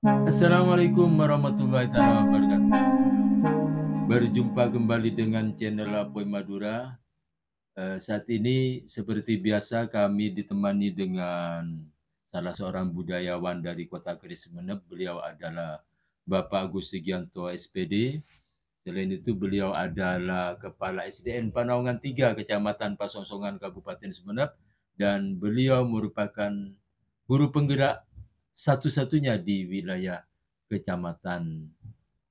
Assalamualaikum warahmatullahi wabarakatuh. Berjumpa kembali dengan channel Apoy Madura. Saat ini seperti biasa kami ditemani dengan salah seorang budayawan dari Kota Keris Sumeneb. Beliau adalah Bapak Agus Sugianto SPD. Selain itu beliau adalah Kepala SDN Panaungan 3 Kecamatan Pasongsongan Kabupaten Sumeneb, dan beliau merupakan guru penggerak satu-satunya di wilayah Kecamatan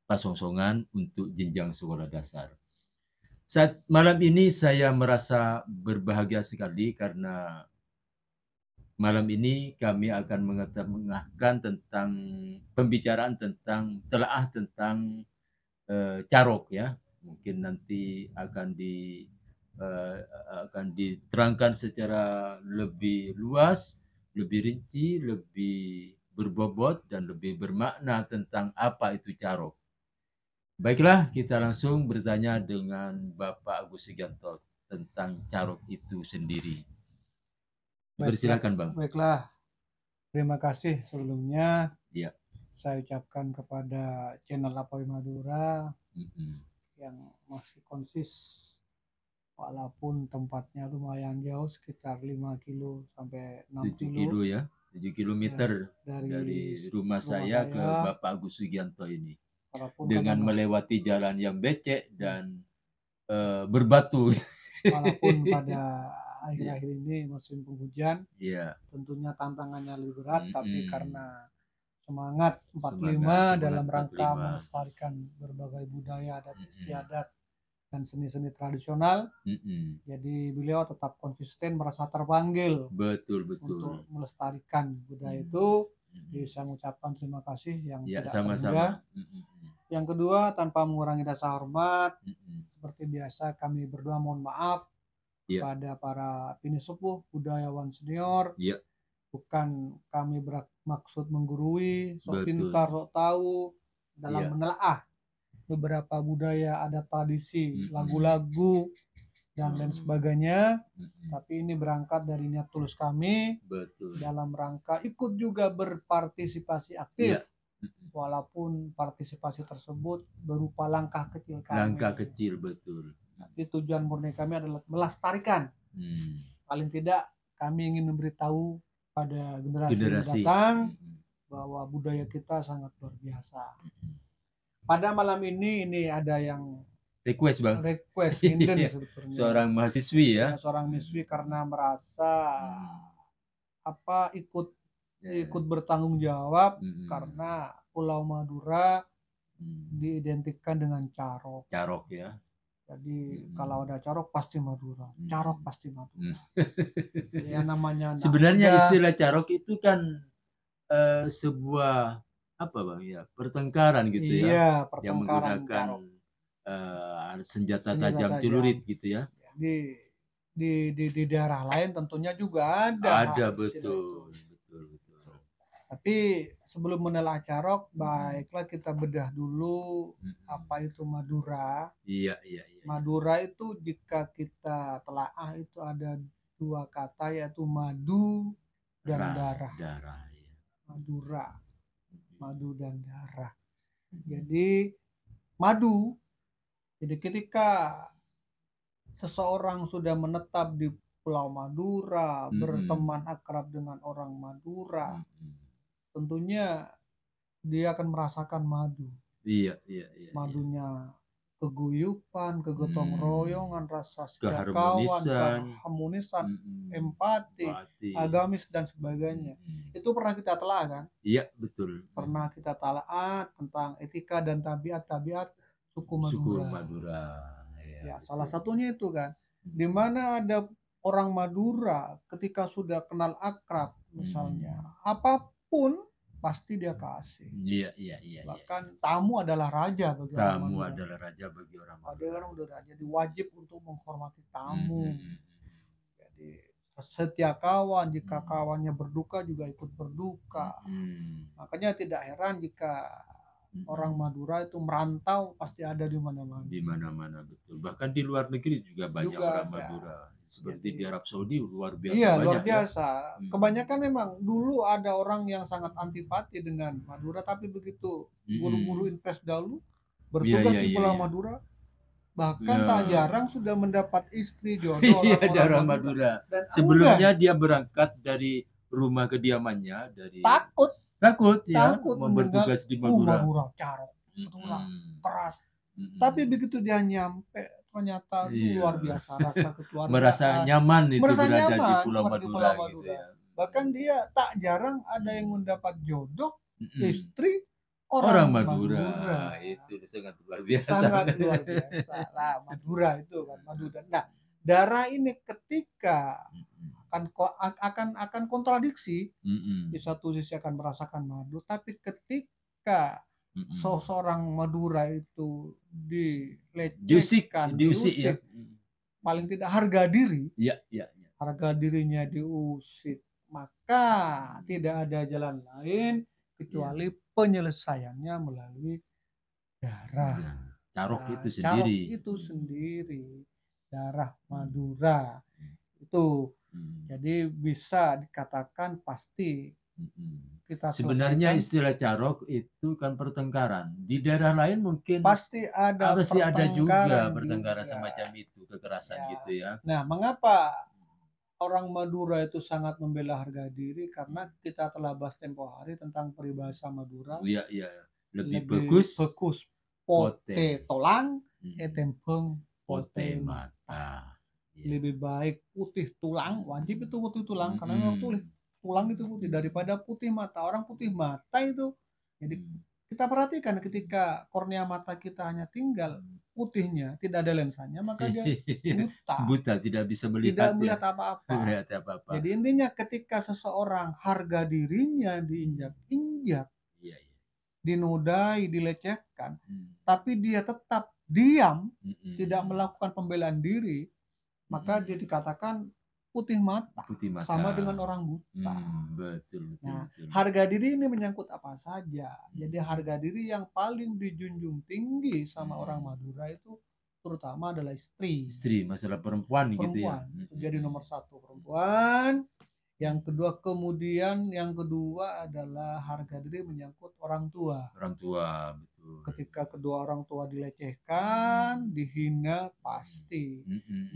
Pasongsongan untuk jenjang sekolah dasar. Saat malam ini saya merasa berbahagia sekali karena malam ini kami akan mengetengahkan tentang pembicaraan tentang telaah tentang carok ya. Mungkin nanti akan diterangkan secara lebih luas, lebih rinci, lebih berbobot dan lebih bermakna tentang apa itu carok. Baiklah, kita langsung bertanya dengan Bapak Agus Sugianto tentang carok itu sendiri. Persilakan, Bang. Baiklah, terima kasih sebelumnya. Ya. Saya ucapkan kepada channel Apoy Madura yang masih konsis, walaupun tempatnya lumayan jauh, sekitar 5 kilo sampai 6 kilo ya, 7 kilometer ya, dari rumah saya ke Bapak Agus Sugianto ini. Dengan melewati jalan yang becek dan berbatu. Walaupun pada akhir-akhir ini musim penghujan, tentunya tantangannya lebih berat, tapi karena semangat 45 dalam rangka melestarikan berbagai budaya adat istiadat dan seni-seni tradisional, jadi beliau tetap konsisten merasa terpanggil untuk melestarikan budaya itu. Jadi saya mengucapkan terima kasih yang tidak terhingga. Yang kedua, tanpa mengurangi rasa hormat, seperti biasa kami berdua mohon maaf pada para pinisepuh budayawan senior. Bukan kami bermaksud menggurui, sok pintar, sok tahu dalam menelaah beberapa budaya, adat, tradisi, lagu-lagu dan lain sebagainya. Tapi ini berangkat dari niat tulus kami dalam rangka ikut juga berpartisipasi aktif. Walaupun partisipasi tersebut berupa langkah kecil kami. Langkah kecil, betul. Tapi tujuan murni kami adalah melestarikan. Paling tidak kami ingin memberitahu pada generasi yang datang bahwa budaya kita sangat luar biasa. Pada malam ini ada yang request, Bang. Request Inden sebetulnya. Seorang mahasiswi ya. Seorang mahasiswi karena merasa ikut bertanggung jawab karena Pulau Madura diidentikan dengan carok. Carok ya. Jadi kalau ada carok pasti Madura. Carok pasti Madura. Ya namanya. Sebenarnya istilah carok itu kan sebuah apa, Bang ya, pertengkaran gitu ya. Iya, pertengkaran yang menggunakan senjata tajam celurit gitu ya. Di daerah lain tentunya juga ada. Ada, betul. Tapi sebelum menelaah carok, baiklah kita bedah dulu apa itu Madura. Iya. Madura itu jika kita telaah itu ada dua kata, yaitu madu dan darah. Madura, madu dan darah. Jadi madu, jadi ketika seseorang sudah menetap di Pulau Madura, berteman akrab dengan orang Madura, tentunya dia akan merasakan madu. Iya. Madunya keguyupan, kegotong royongan, rasa setia kawan, keharmonisan, empati, agamis dan sebagainya. Itu pernah kita telah kan? Iya, betul. Pernah kita telah tentang etika dan tabiat suku Madura. Ya, salah satunya itu kan, di mana ada orang Madura ketika sudah kenal akrab misalnya, apapun pasti dia kasih. Iya. Bahkan tamu adalah raja bagi orang Madura. Ada orang udah raja, jadi wajib untuk menghormati tamu. Jadi setia kawan, jika kawannya berduka juga ikut berduka. Makanya tidak heran jika orang Madura itu merantau pasti ada di mana-mana. Di mana-mana, betul. Bahkan di luar negeri juga banyak orang Madura. seperti di Arab Saudi luar biasa Iya, banyak luar ya. biasa. Kebanyakan memang dulu ada orang yang sangat antipati dengan Madura, tapi begitu guru-guru Impres dahulu bertugas di Pulau Madura, bahkan tak jarang sudah mendapat istri jodoh orang-orang Madura. Dan sebelumnya dia berangkat dari rumah kediamannya dari takut mau bertugas di Madura. Madura carok, keras. Tapi begitu dia nyampe ternyata luar biasa rasa kekeluargaan, merasa nyaman itu merasa berada nyaman di Pulau Madura, gitu ya. Bahkan dia tak jarang ada yang mendapat jodoh istri orang Madura. Itu sangat luar biasa. Sangat luar biasa lah Madura itu kan, Madura. Nah, darah ini ketika akan kontradiksi, di satu sisi akan merasakan madu, tapi ketika seorang Madura itu dilecehkan, diusik ya. Paling tidak harga diri, harga dirinya diusik, maka tidak ada jalan lain kecuali penyelesaiannya melalui darah. Carok itu sendiri, darah Madura itu. Jadi bisa dikatakan pasti kita sebenarnya istilah carok itu kan pertengkaran. Di daerah lain mungkin pasti ada juga pertengkaran semacam itu, kekerasan gitu ya. Nah, mengapa orang Madura itu sangat membela harga diri? Karena kita telah bahas tempo hari tentang peribahasa Madura. Lebih bagus pote tolang, tempeng pote mata. Lebih baik putih tulang, wajib itu putih tulang, karena memang tulang itu putih daripada putih mata. Orang putih mata itu, jadi kita perhatikan ketika kornea mata kita hanya tinggal putihnya, tidak ada lensanya, maka dia buta, tidak bisa melihat, apa-apa. Jadi intinya ketika seseorang harga dirinya diinjak-injak, dinodai, dilecehkan, tapi dia tetap diam, tidak melakukan pembelaan diri, maka dia dikatakan putih mata, sama dengan orang buta. Betul. Harga diri ini menyangkut apa saja. Jadi harga diri yang paling dijunjung tinggi sama orang Madura itu terutama adalah istri, masalah perempuan gitu ya. Jadi nomor satu perempuan. Yang kedua adalah harga diri menyangkut orang tua. Betul. Ketika kedua orang tua dilecehkan, dihina pasti.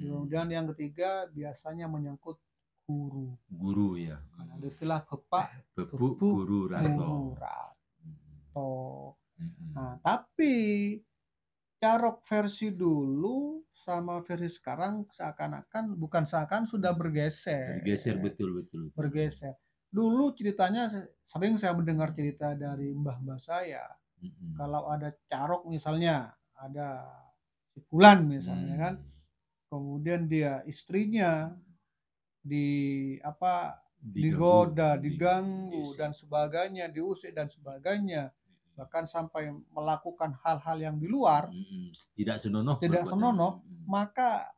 Kemudian yang ketiga biasanya menyangkut guru ya. Ada istilah bepuk guru rato. Nah, tapi carok versi dulu sama versi sekarang seakan sudah bergeser. Betul. Bergeser. Dulu ceritanya sering saya mendengar cerita dari mbah-mbah saya. Kalau ada carok misalnya, ada si Fulan misalnya kan, kemudian dia istrinya digoda, diganggu dan sebagainya, diusik dan sebagainya, bahkan sampai melakukan hal-hal yang di luar tidak senonoh, maka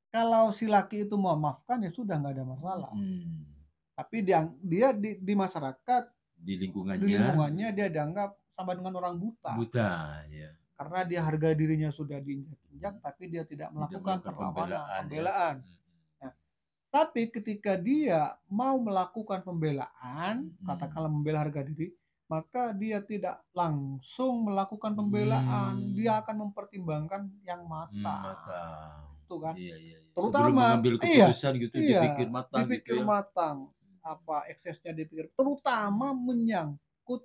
kalau si laki itu memaafkan ya sudah, nggak ada masalah. Tapi dia di masyarakat, di lingkungannya dia dianggap sama dengan orang buta ya. Karena dia harga dirinya sudah diinjak-injak, tapi dia tidak melakukan pembelaan. Nah, tapi ketika dia mau melakukan pembelaan, katakanlah membela harga diri, maka dia tidak langsung melakukan pembelaan, dia akan mempertimbangkan yang matang. Itu kan. Terutama mengambil keputusan dipikir matang, apa eksesnya dipikir, terutama menyangkut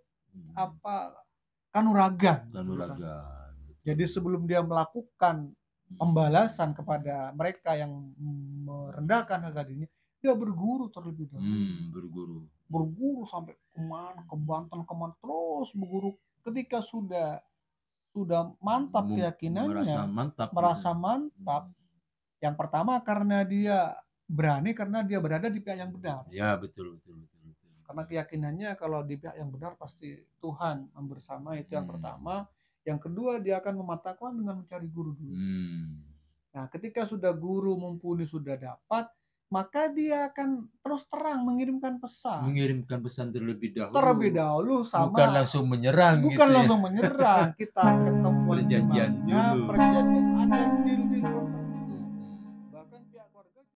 kanuragan. Jadi sebelum dia melakukan pembalasan kepada mereka yang merendahkan harga dirinya, dia berguru terlebih dahulu. Berguru sampai kemana, ke Banten, kemana, terus berguru. Ketika sudah mantap keyakinannya, merasa mantap. Yang pertama karena dia berani, karena dia berada di pihak yang benar. Ya, betul. Karena keyakinannya kalau di pihak yang benar pasti Tuhan bersama, itu yang pertama. Yang kedua, dia akan mematahkan dengan mencari guru dulu. Nah, ketika sudah guru mumpuni sudah dapat, maka dia akan terus terang mengirimkan pesan terlebih dahulu sama, bukan langsung menyerang. Kita ketemu perjanjian dulu. Perjanjian ada deal